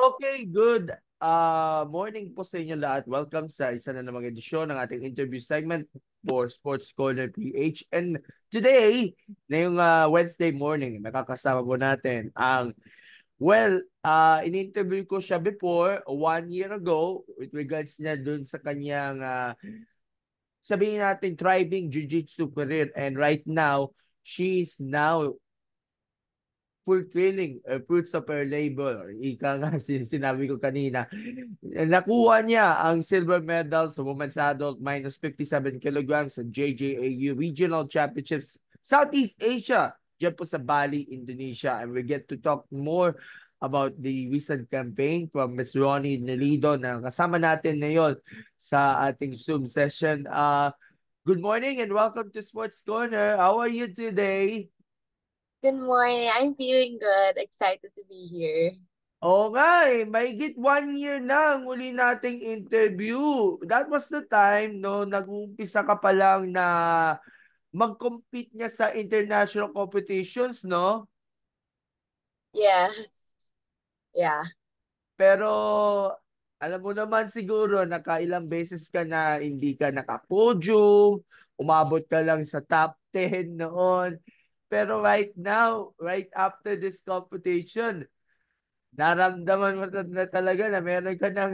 Okay, good morning po sa inyo lahat. Welcome sa isa na namang edisyon ng ating interview segment for Sports Corner PH. And today, ngayong Wednesday morning, nakakasama po natin ang, in-interview ko siya before, 1 year ago, with regards niya dun sa kanyang, sabihin natin, thriving jiu-jitsu career. And right now, she's now fulfilling fruits of her labor. Ika nga, sinabi ko kanina. Nakuha niya ang silver medal sa women's adult minus 57 kilograms sa JJAU Regional Championships Southeast Asia, dyan po sa Bali, Indonesia. And we get to talk more about the recent campaign from Ms. Ronnie Nelido na kasama natin ngayon sa ating Zoom session. Good morning and welcome to Sports Corner. How are you today? Good morning. I'm feeling good. Excited to be here. Oo nga eh, mahigit 1 year na ang uli nating interview. That was the time no nag-uumpisa ka pa lang na mag-compete niya sa international competitions, no? Yes. Yeah. Pero alam mo naman siguro nakailang beses ka na hindi ka naka-podium, umabot ka lang sa top 10 noon. Pero right now, right after this competition, naramdaman mo na talaga na meron ka ng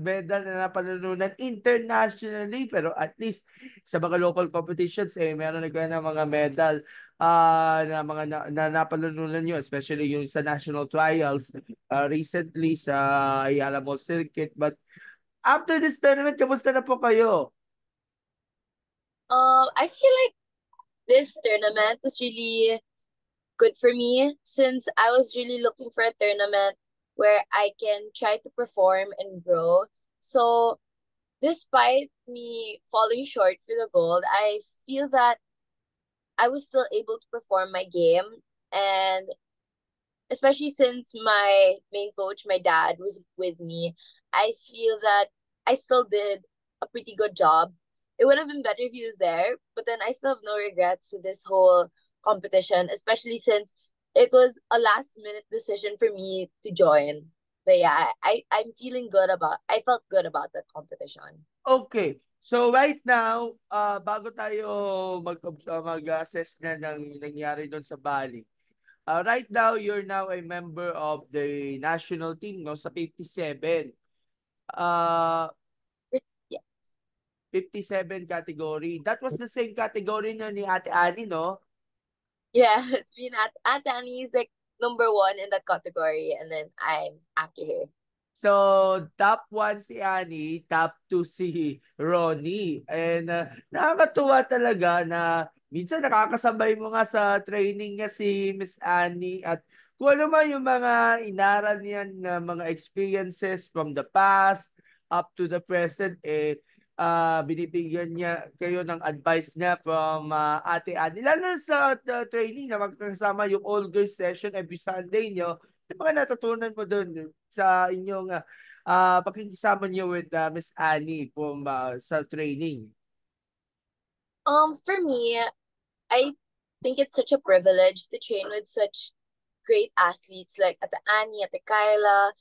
medal na napanalunan internationally, pero at least sa mga local competitions meron ka ng mga medal na mga napanalunan nyo, especially yung sa national trials recently sa Ayala Mall Circuit. But after this tournament, kamusta na po kayo? I feel like this tournament was really good for me since I was really looking for a tournament where I can try to perform and grow. So, despite me falling short for the gold, I feel that I was still able to perform my game, and especially since my main coach, my dad, was with me, I feel that I still did a pretty good job. It would have been better if he was there, but then I still have no regrets to this whole competition, especially since it was a last minute decision for me to join. But yeah, I'm feeling good about I felt good about that competition. Okay. So right now, bago tayo mag-assess na ng nangyari doon sa Bali. Right now, you're now a member of the national team, no, sa 57. Uh, Yeah. 57 category. That was the same category na ni Ate Annie, no? Yeah, it's been at Annie is like number one in that category, and then I'm after her. So, top 1 si Annie, top 2 si Ronnie. And nakakatuwa talaga na minsan nakakasabay mo nga sa training niya si Miss Annie at kung ano man yung mga inaral niyan na mga experiences from the past up to the present, binibigyan niya kayo ng advice niya from Ate Annie. Lalo na sa training na magkasama yung all girls session every Sunday nyo. Yung mga natutunan mo doon sa inyong pakikisama niyo with Miss Annie from sa training? For me, I think it's such a privilege to train with such great athletes like Ate Annie, Ate Kyla,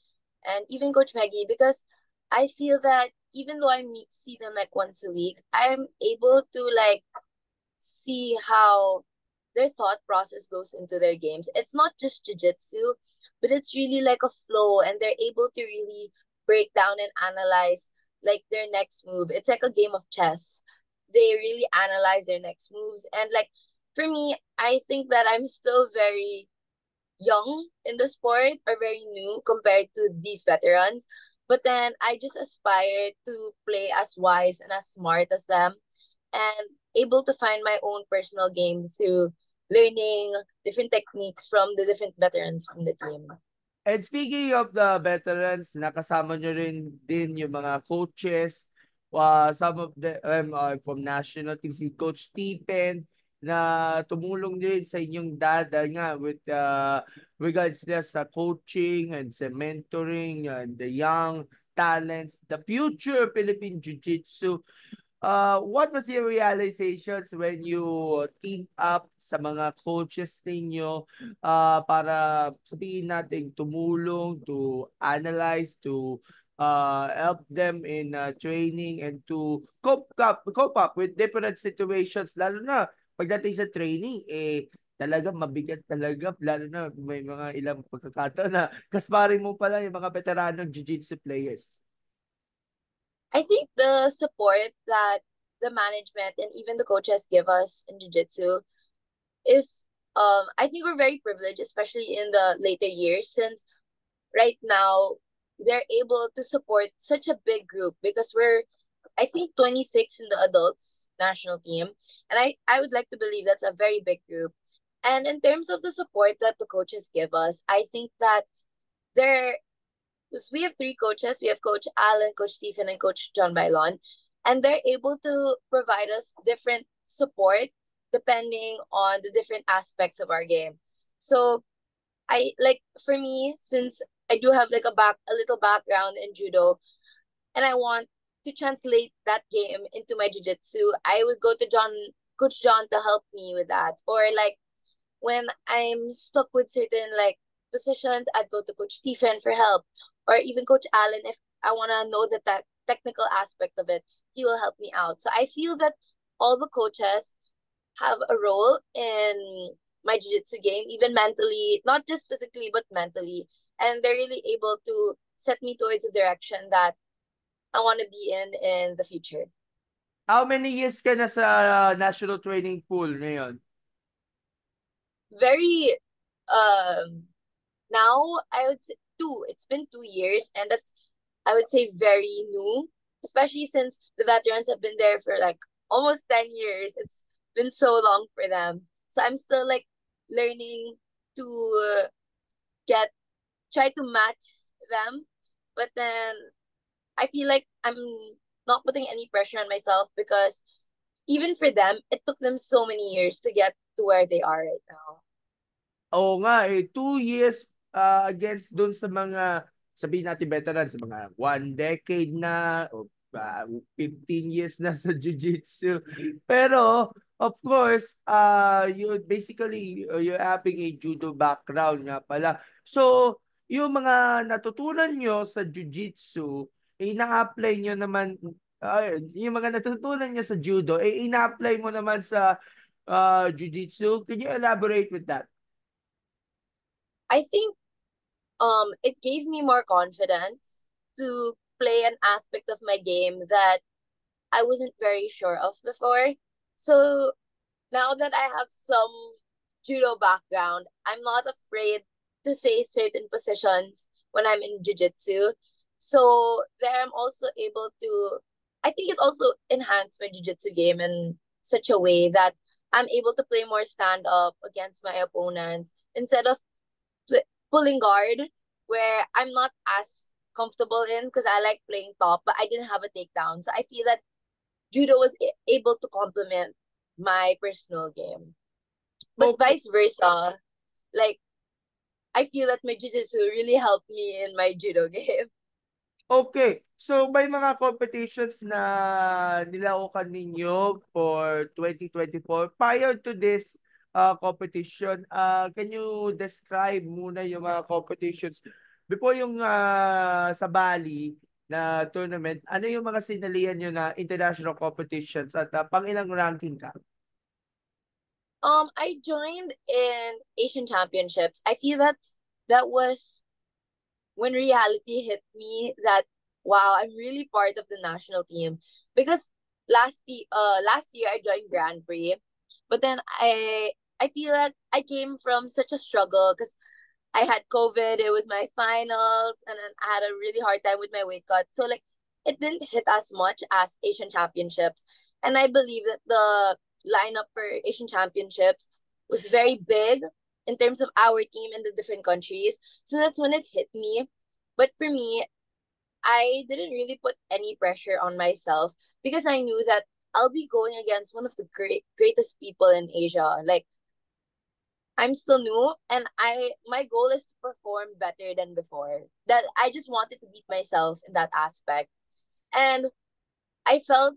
and even Coach Maggie because I feel that even though see them like once a week, I'm able to like see how their thought process goes into their games. It's not just jujitsu, but it's really like a flow, and they're able to really break down and analyze like their next move. It's like a game of chess. They really analyze their next moves, and like for me, I think that I'm still very young in the sport or very new compared to these veterans. But then I just aspire to play as wise and as smart as them and able to find my own personal game through learning different techniques from the different veterans from the team. And speaking of the veterans, nakasama nyo rin din yung mga coaches, some of them are from national team, si Coach Stephen, na tumulong din sa inyong dada nga with regards niya sa coaching and sa mentoring and the young talents, the future Philippine Jiu-Jitsu. What was your realizations when you team up sa mga coaches ninyo para sabihin natin tumulong to analyze, to help them in training and to cope up with different situations, lalo na pagdating sa training, talaga mabigat talaga, lalo na may mga ilang pagkakataon na kasparin mo pala yung mga veteranong jiu-jitsu players. I think the support that the management and even the coaches give us in jiu-jitsu is I think we're very privileged, especially in the later years, since right now they're able to support such a big group because we're I think 26 in the adults national team, and I would like to believe that's a very big group. And in terms of the support that the coaches give us, I think that there we have three coaches. We have Coach Alan, Coach Stephen, and Coach John Bailon, and they're able to provide us different support depending on the different aspects of our game. So I like for me, since I do have like a little background in judo, and I want to translate that game into my jiu-jitsu, I would go to Coach John to help me with that. Or like when I'm stuck with certain like positions, I'd go to Coach Stephen for help. Or even Coach Allen if I wanna know the technical aspect of it. He will help me out. So I feel that all the coaches have a role in my jiu-jitsu game, even mentally, not just physically but mentally. And they're really able to set me towards a direction that I want to be in the future. How many years ka na sa national training pool ngayon? Very now I would say two. It's been 2 years, and that's I would say very new, especially since the veterans have been there for like almost 10 years. It's been so long for them, so I'm still like learning to get try to match them, but then I feel like I'm not putting any pressure on myself because even for them, it took them so many years to get to where they are right now. Oo nga 2 years against dun sa mga, sabihin natin veteran, sa mga 1 decade na o 15 years na sa jiu-jitsu. Pero, of course, you basically, you're having a judo background nga pala. So, yung mga natutunan nyo sa jiu-jitsu, ina-apply nyo naman, yung mga natutunan nyo sa judo, ina-apply mo naman sa jiu-jitsu. Can you elaborate with that? I think it gave me more confidence to play an aspect of my game that I wasn't very sure of before. So now that I have some judo background, I'm not afraid to face certain positions when I'm in jiu-jitsu. So there I'm also able to I think it also enhanced my jiu-jitsu game in such a way that I'm able to play more stand up against my opponents instead of pulling guard where I'm not as comfortable in because I like playing top, but I didn't have a takedown. So I feel that judo was able to complement my personal game. But Okay. vice versa, like I feel that my jiu-jitsu really helped me in my judo game. Okay. So may mga competitions na nilaukan ninyo for 2024. Prior to this competition, can you describe muna yung mga competitions before yung sa Bali na tournament? Ano yung mga sinalihan nyo na international competitions at pang ilang ranking ka? I joined in Asian Championships. I feel that that was when reality hit me that wow, I'm really part of the national team because last year I joined Grand Prix, but then I feel that I came from such a struggle because I had COVID. It was my finals, and then I had a really hard time with my weight cut. So like it didn't hit as much as Asian Championships, and I believe that the lineup for Asian Championships was very big in terms of our team in the different countries. So that's when it hit me. But for me, I didn't really put any pressure on myself because I knew that I'll be going against one of the greatest people in Asia. Like I'm still new and I my goal is to perform better than before. That I just wanted to beat myself in that aspect. And I felt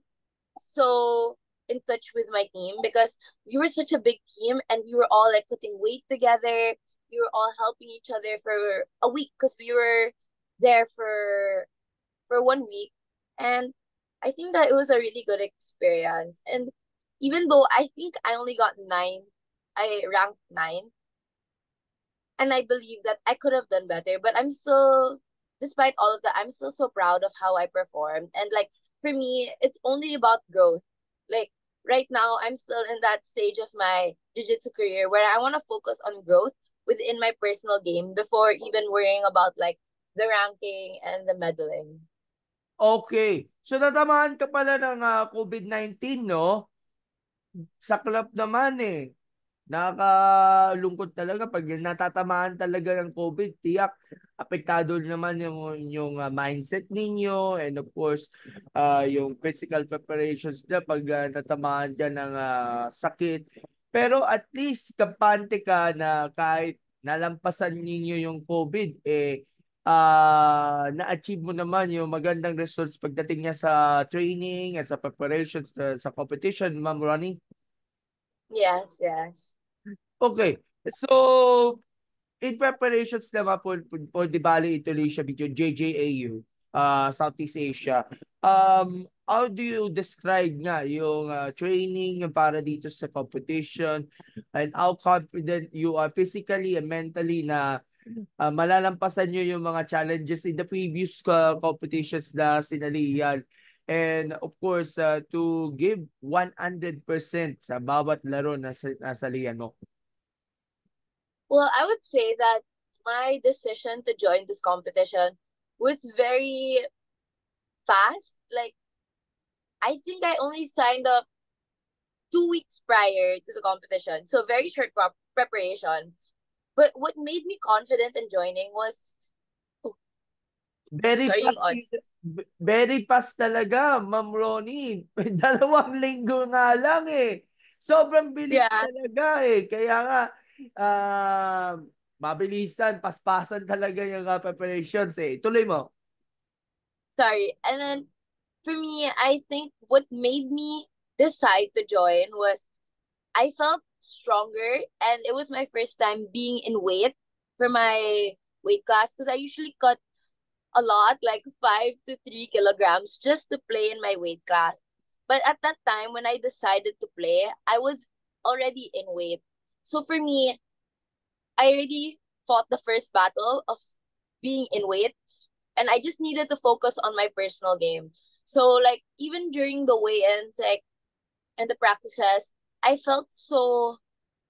so in touch with my team because we were such a big team and we were all like putting weight together. We were all helping each other for a week because we were there for 1 week. And I think that it was a really good experience. And even though I think I only got nine, I ranked nine, and I believe that I could have done better, but I'm still, despite all of that, I'm still so proud of how I performed. And like for me, it's only about growth. Like right now, I'm still in that stage of my jiu-jitsu career where I want to focus on growth within my personal game before even worrying about like the ranking and the medaling. Okay. So natamaan ka pala ng COVID-19, no? Sa club naman eh. Nakakalungkot talaga pag natatamaan talaga ng COVID, tiyak apektado naman yung mindset ninyo, and of course yung physical preparations na pag natamaan ka ng sakit. Pero at least kampante ka na kahit nalampasan ninyo yung COVID, na-achieve mo naman yung magandang results pagdating niya sa training at sa preparations sa competition, Ma'am Ronnie. Yes, yes. Okay. So, in preparations naman for the Bali Indonesia between JJAU, Southeast Asia, how do you describe nga yung training yung para dito sa competition, and how confident you are physically and mentally na malalampasan nyo yung mga challenges in the previous competitions na sinalihan? And of course, to give 100% sa bawat laro na nasalihan mo. Well, I would say that my decision to join this competition was very fast. Like, I think I only signed up 2 weeks prior to the competition. So, very short preparation. But what made me confident in joining was, oh, Very sorry, yung fast, on. very fast talaga, Ma'am Ronnie. 2 linggo nga lang eh. Sobrang bilis Yeah, talaga eh. Kaya nga, ah, mabilisan, paspasan talaga yung preparations eh. Tuloy mo. sorry. And then for me, I think what made me decide to join was I felt stronger, and it was my first time being in weight for my weight class because I usually cut a lot, like 5 to 3 kilograms, just to play in my weight class. But at that time, when I decided to play, I was already in weight. So for me, I already fought the first battle of being in weight, and I just needed to focus on my personal game. So like even during the weigh-ins, like and the practices, I felt so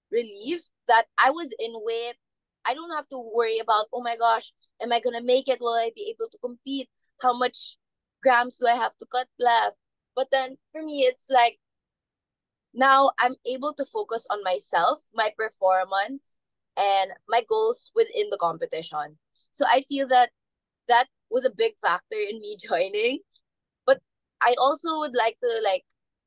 relieved that I was in weight. I don't have to worry about, oh my gosh, am I gonna make it? Will I be able to compete? How much grams do I have to cut left? But then for me, it's like now I'm able to focus on myself, my performance, and my goals within the competition. So I feel that that was a big factor in me joining. But I also would like to like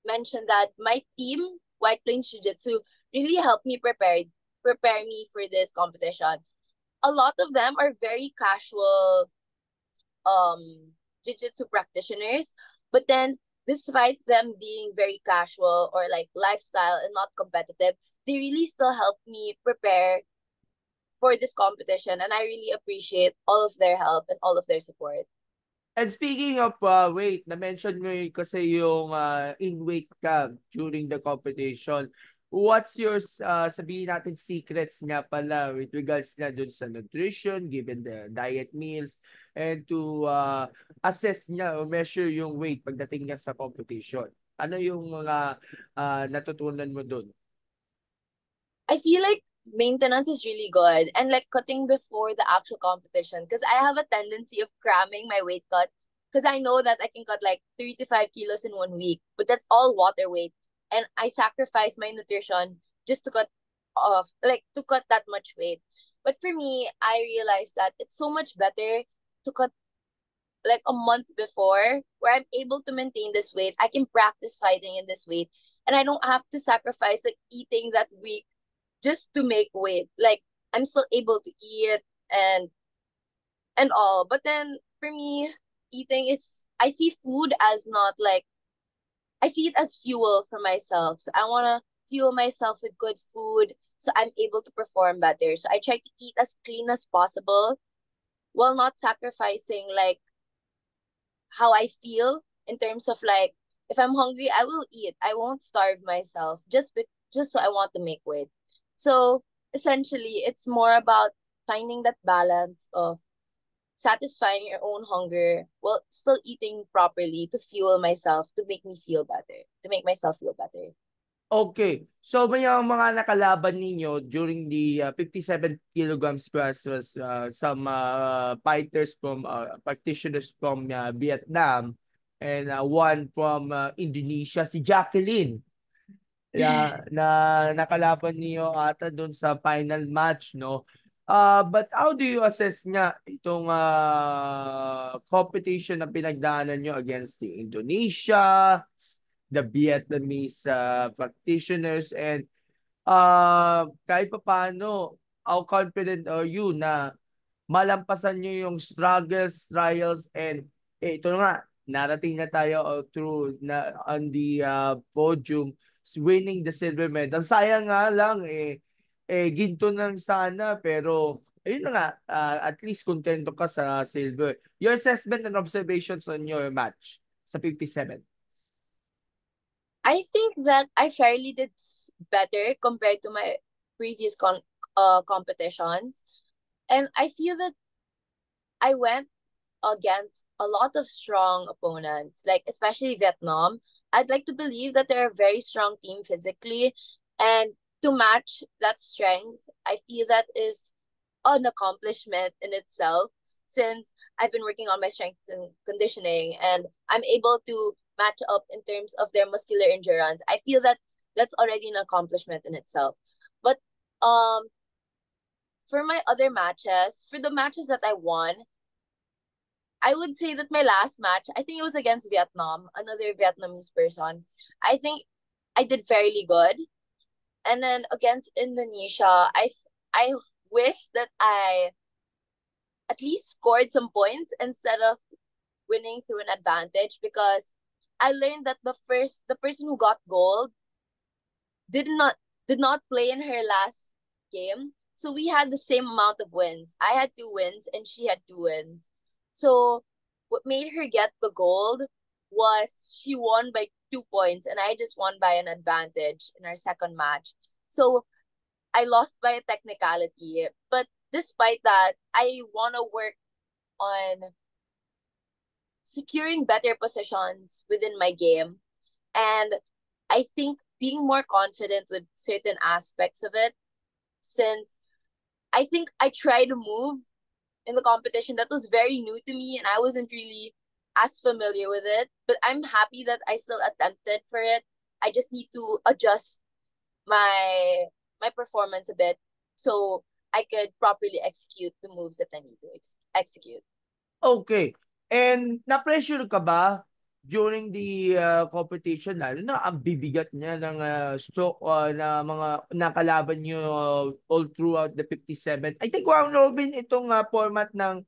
mention that my team, White Plains Jiu-Jitsu, really helped me prepare me for this competition. A lot of them are very casual jiu-jitsu practitioners, but then despite them being very casual or like lifestyle and not competitive, they really still help me prepare for this competition, and I really appreciate all of their help and all of their support. And speaking of weight, na-mention mo kasi yung in-weight ka during the competition. What's your, sabihin natin, secrets nga pala with regards na dun sa nutrition, given the diet meals, and to assess nga o measure yung weight pagdating nga sa competition? Ano yung mga natutunan mo dun? I feel like maintenance is really good and like cutting before the actual competition because I have a tendency of cramming my weight cut because I know that I can cut like 35 kilos in 1 week, but that's all water weight. And I sacrifice my nutrition just to cut off, like to cut that much weight. But for me, I realized that it's so much better to cut like a month before where I'm able to maintain this weight. I can practice fighting in this weight and I don't have to sacrifice like eating that week just to make weight. Like I'm still able to eat and and all. But then for me, eating is I see food as not like I see it as fuel for myself. So I want to fuel myself with good food so I'm able to perform better. So I try to eat as clean as possible while not sacrificing like how I feel in terms of like if I'm hungry, I will eat. I won't starve myself just so I want to make weight. So essentially, it's more about finding that balance of satisfying your own hunger while still eating properly to fuel myself to make me feel better, to make myself feel better. Okay. So may mga nakalaban ninyo during the 57 kilograms class was some fighters from practitioners from Vietnam and one from Indonesia, si Jacqueline. Na nakalaban niyo ata doon sa final match, no? But how do you assess nga itong competition na pinagdaanan nyo against the Indonesia, the Vietnamese practitioners, and kahit pa paano, how confident are you na malampasan nyo yung struggles, trials, and ito nga, narating na tayo through na on the podium, winning the silver medal. Sayang nga lang, ginto lang sana, pero ayun na nga, at least contento ka sa silver. Your assessment and observations on your match sa 57. I think that I fairly did better compared to my previous competitions. And I feel that I went against a lot of strong opponents, like especially Vietnam. I'd like to believe that they're a very strong team physically, and to match that strength, I feel that is an accomplishment in itself since I've been working on my strength and conditioning and I'm able to match up in terms of their muscular endurance. I feel that that's already an accomplishment in itself. But um for my other matches, for the matches that I won, I would say that my last match, I think it was against Vietnam, another Vietnamese person. I think I did fairly good. And then against Indonesia, I wish that I at least scored some points instead of winning through an advantage because I learned that the person who got gold did not did not play in her last game. So we had the same amount of wins. I had 2 wins and she had 2 wins. So what made her get the gold was she won by 2 points and I just won by an advantage in our second match. So I lost by a technicality. But despite that, I want to work on securing better positions within my game. And I think being more confident with certain aspects of it, since I think I tried a move in the competition that was very new to me and I wasn't really as familiar with it. But I'm happy that I still attempted for it. I just need to adjust my performance a bit so I could properly execute the moves that I need to execute. Okay. And na-pressure ka ba during the competition, lalo na ang bibigat niya ng stroke na mga nakalaban nyo all throughout the 57? I think round robin itong format ng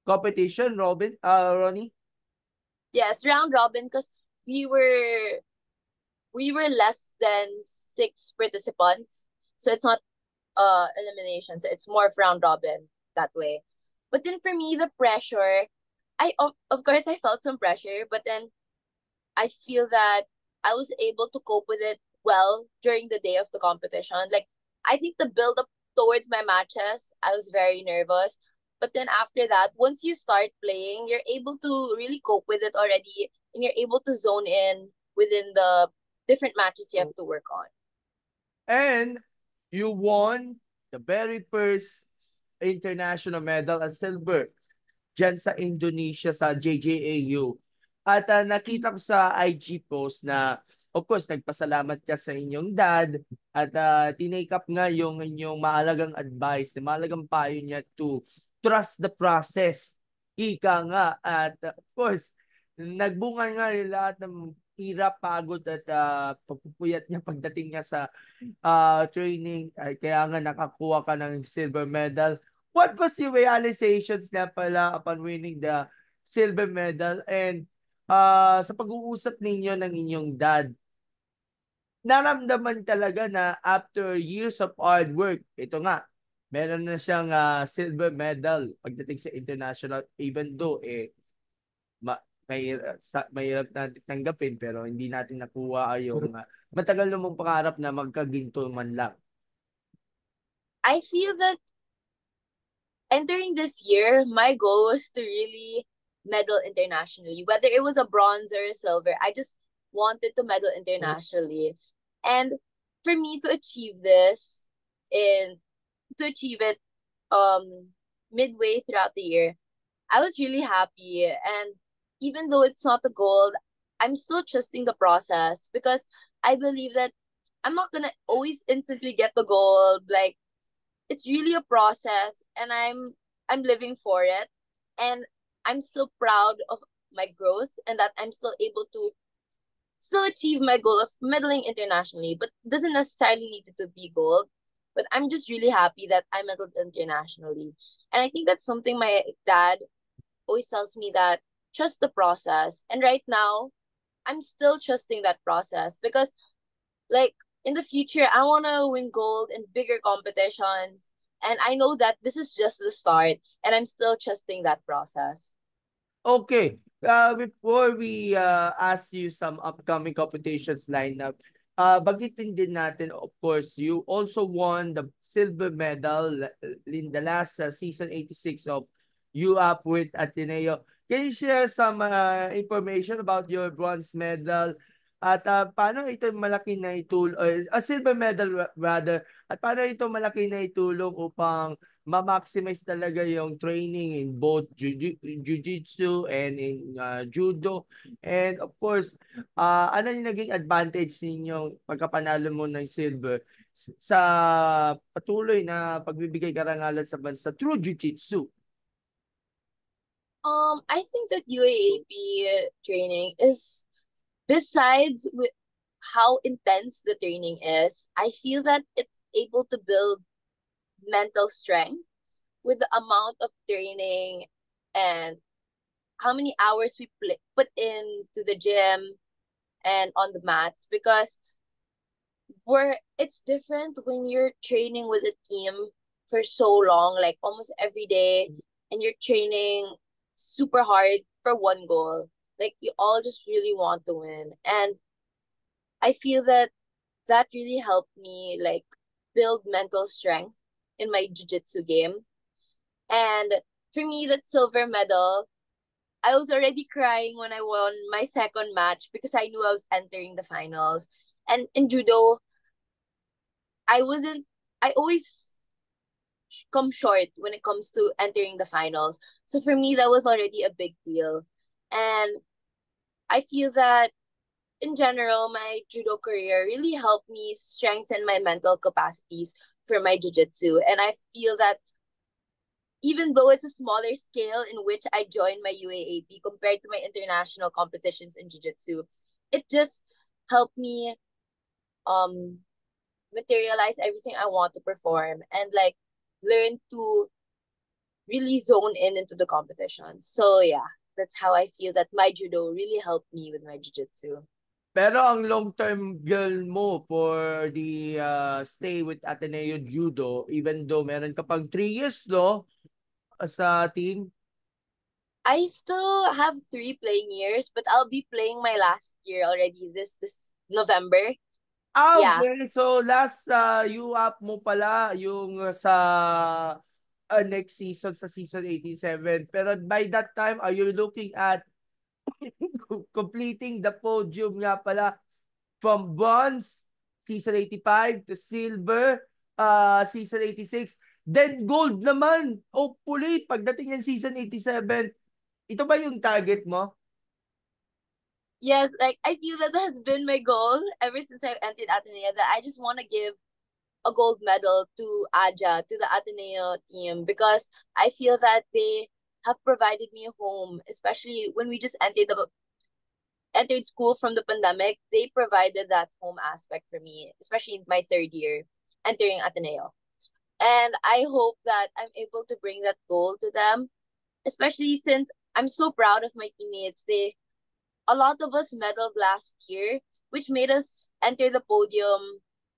competition, Ronnie? Yes, round robin because we were we were less than 6 participants. So it's not elimination. So it's more of round robin that way. But then for me, the pressure, of course I felt some pressure, but then I feel that I was able to cope with it well during the day of the competition. Like I think the build up towards my matches, I was very nervous. But then after that, once you start playing, you're able to really cope with it already and you're able to zone in within the different matches you have to work on. And you won the very first international medal, a silver, dyan sa Indonesia sa JJAU. At nakita ko sa IG post na, of course, nagpasalamat ka sa inyong dad at tinake up nga yung inyong mahalagang advice, mahalagang payo niya to trust the process. Ika nga. At of course, nagbunga nga yung lahat ng hirap, pagod at pagpupuyat niya pagdating niya sa training. Kaya nga nakakuha ka ng silver medal. What was your realizations na pala upon winning the silver medal? And sa pag-uusap ninyo ng inyong dad, naramdaman talaga na after years of hard work, ito nga, meron na siyang silver medal pagdating sa international, even though mahirap natin tanggapin pero hindi natin nakuha yung matagal na mong pangarap na magkaginto man lang. I feel that entering this year, my goal was to really medal internationally, whether it was a bronze or a silver. I just wanted to medal internationally. And for me to achieve this in to achieve it midway throughout the year, I was really happy. And even though it's not the goal, I'm still trusting the process because I believe that I'm not gonna always instantly get the goal. Like it's really a process and I'm living for it, and I'm still proud of my growth and that I'm still able to still achieve my goal of medaling internationally, but doesn't necessarily need it to be gold. But I'm just really happy that I medaled internationally. And I think that's something my dad always tells me, that trust the process. And right now, I'm still trusting that process because like in the future I want to win gold in bigger competitions, and I know that this is just the start and I'm still trusting that process. Okay. Before we ask you some upcoming competitions lineup, bagitin din natin, of course, you also won the silver medal in the last season 86 of UAP with Ateneo. Can you share some information about your bronze medal at paano ito malaki na itulong, a silver medal rather, at paano ito malaki na itulong upang ma-maximize talaga yung training in both jiu-jitsu and in judo. And of course, ano yung naging advantage ninyong pagkapanalo mo ng silver sa patuloy na pagbibigay karangalan sa bansa through jiu-jitsu? I think that UAAP training is, besides with how intense the training is, I feel that it's able to build mental strength with the amount of training and how many hours we put into the gym and on the mats, because it's different when you're training with a team for so long, like almost every day, and you're training super hard for one goal. Like you all just really want to win. And I feel that that really helped me like build mental strength in my jiu-jitsu game. And for me, that silver medal, I was already crying when I won my second match because I knew I was entering the finals. And in judo, I wasn't, I always come short when it comes to entering the finals. So for me, that was already a big deal. And I feel that in general, my judo career really helped me strengthen my mental capacities for my jiu-jitsu. And I feel that even though it's a smaller scale in which I joined my UAAP compared to my international competitions in jiu-jitsu, it just helped me um materialize everything I want to perform and like learn to really zone in into the competition. So yeah, that's how I feel that my judo really helped me with my jiu-jitsu. Pero ang long-term goal mo for the stay with Ateneo Judo, even though meron ka pang 3 years, no, sa team. I still have 3 playing years, but I'll be playing my last year already this November. Yeah. Okay. So last UAP mo pala yung sa next season, sa season 87. Pero by that time, are you looking at completing the podium nga pala from bronze, season 85 to silver, season 86, then gold naman, hopefully, pagdating ng season 87. Ito ba yung target mo? Yes, like I feel that has been my goal ever since I entered Ateneo, that I just want to give a gold medal to Aja, to the Ateneo team, because I feel that they have provided me a home, especially when we just entered school from the pandemic. They provided that home aspect for me, especially in my third year entering Ateneo. And I hope that I'm able to bring that goal to them, especially since I'm so proud of my teammates. a lot of us medaled last year, which made us enter the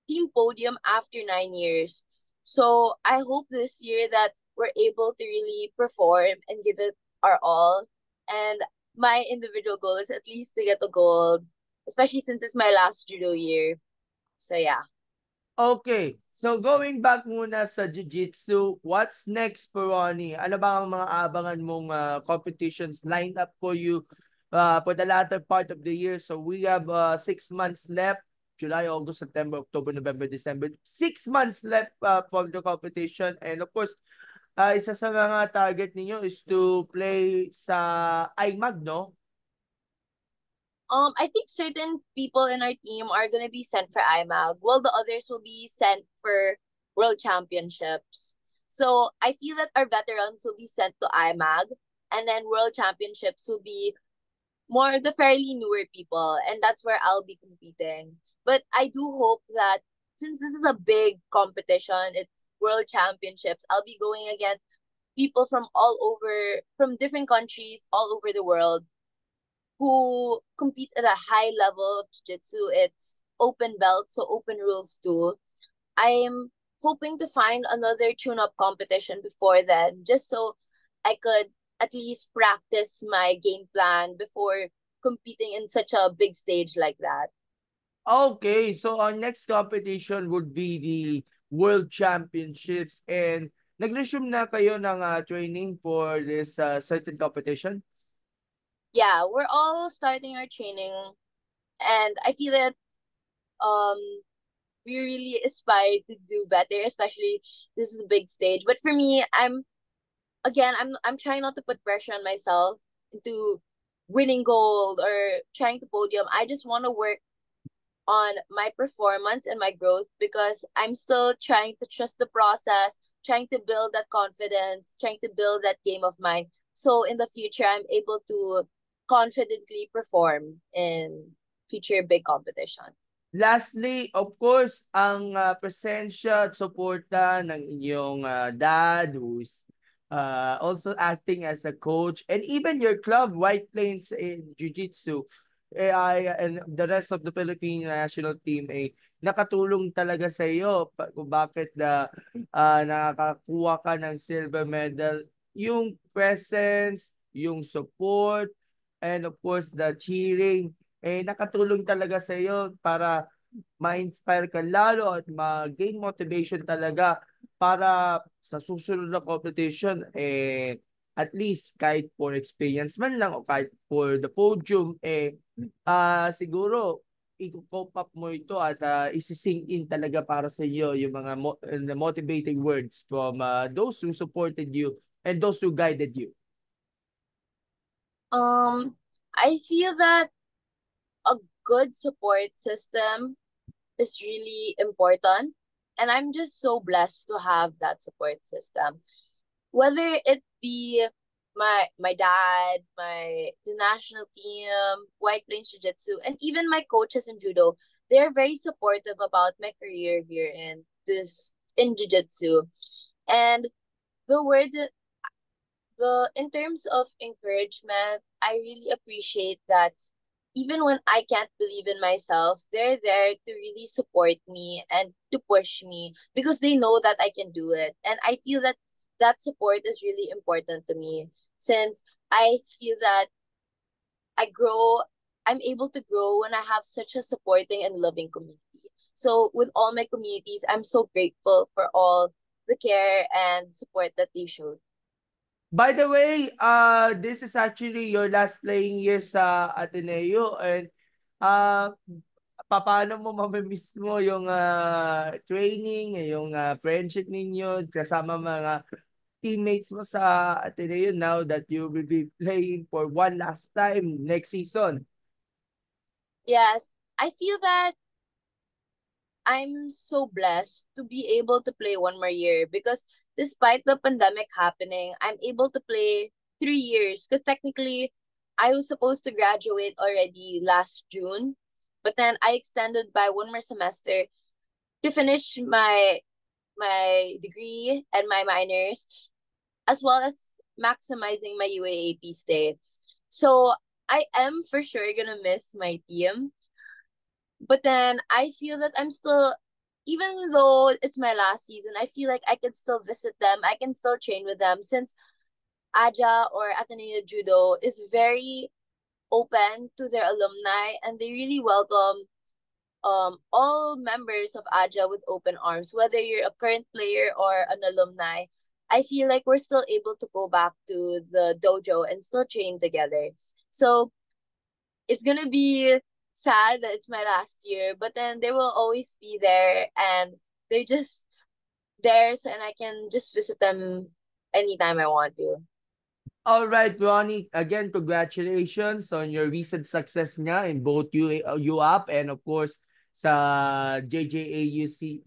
team podium after 9 years. So I hope this year that we're able to really perform and give it our all. And my individual goal is at least to get a gold, especially since it's my last judo year. So yeah. Okay. So going back muna sa Jiu-Jitsu, what's next for Ronnie? Ano ba ang mga abangan mong competitions lined up for you for the latter part of the year? So we have 6 months left. July, August, September, October, November, December. 6 months left from the competition. And of course, isa sa mga target ninyo is to play sa IMAG, no? I think certain people in our team are gonna be sent for IMAG, while the others will be sent for World Championships. So I feel that our veterans will be sent to IMAG, and then World Championships will be more the fairly newer people, and that's where I'll be competing. But I do hope that since this is a big competition, it's World Championships, I'll be going against people from all over, from different countries all over the world who compete at a high level of jiu-jitsu. It's open belt, so open rules too. I'm hoping to find another tune-up competition before then, just so I could at least practice my game plan before competing in such a big stage like that. Okay, so our next competition would be the World Championships. And nag-resume na kayo ng training for this certain competition? Yeah, we're all starting our training, and I feel that um we really aspire to do better, especially this is a big stage. But for me, I'm trying not to put pressure on myself into winning gold or trying to podium. I just want to work on my performance and my growth because I'm still trying to trust the process, trying to build that confidence, trying to build that game of mine. So in the future, I'm able to confidently perform in future big competition. Lastly, of course, ang presensya at suporta ng inyong dad who's also acting as a coach, and even your club, White Plains in Jiu-Jitsu, and the rest of the Philippine national team nakatulong talaga sa iyo kung bakit nakakakuha ka ng silver medal. Yung presence, yung support, and of course the cheering, nakatulong talaga sa iyo para ma-inspire ka lalo at ma-gain motivation talaga para sa susunod na competition, at least kahit for experience man lang o kahit for the podium, siguro i-cope up mo ito at isi-sink in talaga para sa iyo yung mga the motivating words from those who supported you and those who guided you. Um, I feel that a good support system is really important, and I'm just so blessed to have that support system. Whether it be my dad, the national team, White Plains Jiu Jitsu, and even my coaches in judo, they're very supportive about my career here in Jiu Jitsu. And the word the in terms of encouragement, I really appreciate that even when I can't believe in myself, they're there to really support me and to push me because they know that I can do it. And I feel that that support is really important to me since I feel that I grow, I'm able to grow when I have such a supporting and loving community. So with all my communities, I'm so grateful for all the care and support that they showed. By the way, this is actually your last playing year sa Ateneo, and uh, paano mo mamimiss mo yung training, yung friendship ninyo kasama mga teammates mo sa Ateneo now that you will be playing for one last time next season? Yes, I feel that I'm so blessed to be able to play one more year because despite the pandemic happening, I'm able to play 3 years. Because technically, I was supposed to graduate already last June, but then I extended by one more semester to finish my degree and my minors, as well as maximizing my UAAP stay. So I am for sure gonna miss my team, but then I feel that I'm still, even though it's my last season, I feel like I can still visit them. I can still train with them since Aja or Ateneo Judo is very open to their alumni, and they really welcome all members of Aja with open arms, whether you're a current player or an alumni. I feel like we're still able to go back to the dojo and still train together. So it's gonna be sad that it's my last year, but then they will always be there, and they're just there, so and I can just visit them anytime I want to. All right, Ronnie, again, congratulations on your recent success nga in both UAP and of course sa JJAUC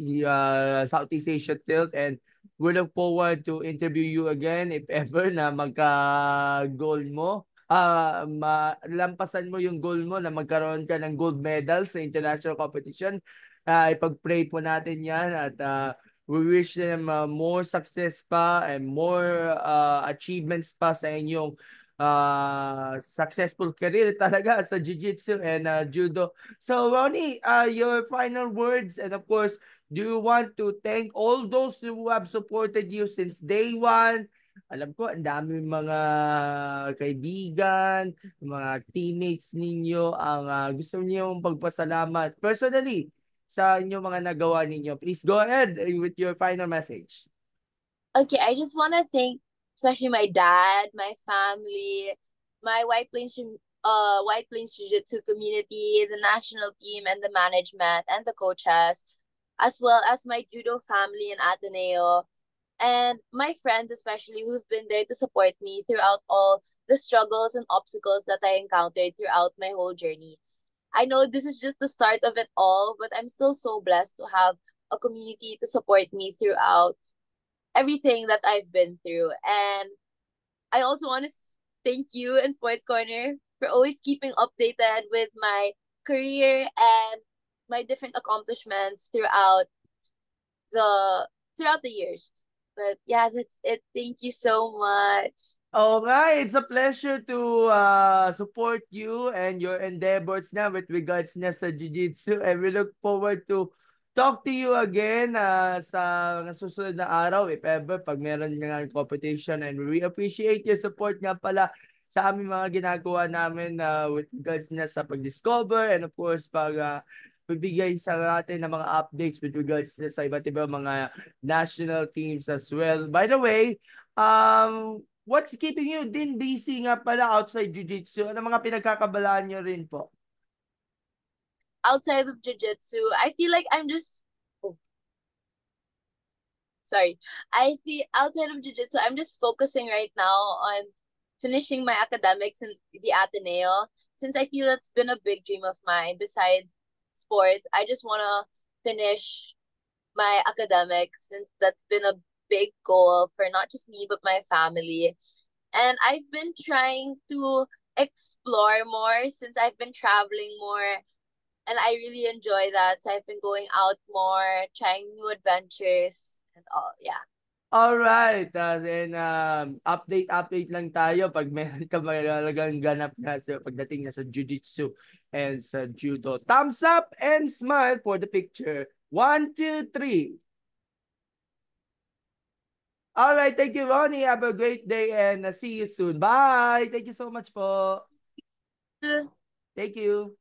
Southeast Asia Tilt, and we look forward to interview you again if ever na magka-goal mo. Malampasan mo yung goal mo na magkaroon ka ng gold medal sa international competition. Ipag-pray po natin yan at we wish them more success pa and more achievements pa sa inyong successful career talaga sa Jiu-Jitsu and Judo. So Ronnie, your final words, and of course, do you want to thank all those who have supported you since day one? Alam ko, ang dami mga kaibigan, mga teammates ninyo ang gusto niyo pagpasalamat. Personally, sa inyong mga nagawa ninyo. Please go ahead with your final message. Okay, I just want to thank especially my dad, my family, my White Plains Jiu-Jitsu community, the national team and the management and the coaches, as well as my judo family in Ateneo, and my friends especially who've been there to support me throughout all the struggles and obstacles that I encountered throughout my whole journey. I know this is just the start of it all, but I'm still so blessed to have a community to support me throughout everything that I've been through. And I also want to thank you in Sports Corner for always keeping updated with my career and my different accomplishments the throughout the years. But yeah, that's it. Thank you so much. Okay, it's a pleasure to support you and your endeavors na with regards na sa Jiu-Jitsu, and we look forward to talk to you again sa susunod na araw if ever pag meron nga competition, and we appreciate your support nga pala sa aming mga ginagawa namin with regards na sa pag-discover and of course pag pagbigay sa atin ng mga updates with regards na sa iba't ibang mga national teams as well. By the way, what's keeping you din busy nga pala outside Jiu-Jitsu? Ano mga pinagkakabalaan nyo rin po? Outside of jiu-jitsu, I feel like I'm just oh, sorry. I feel outside of jiu-jitsu, I'm just focusing right now on finishing my academics in the Ateneo, since I feel that's been a big dream of mine. Besides sports, I just want to finish my academics, since that's been a big goal for not just me but my family. And I've been trying to explore more since I've been traveling more, and I really enjoy that. So I've been going out more, trying new adventures and all. Yeah. Alright, then update lang tayo pag meron ka magalagang ganap na sa pagdating na sa Jiu-Jitsu and sa Judo. Thumbs up and smile for the picture. 1, 2, 3. Alright, thank you, Ronnie. Have a great day and see you soon. Bye! Thank you so much po. Thank you.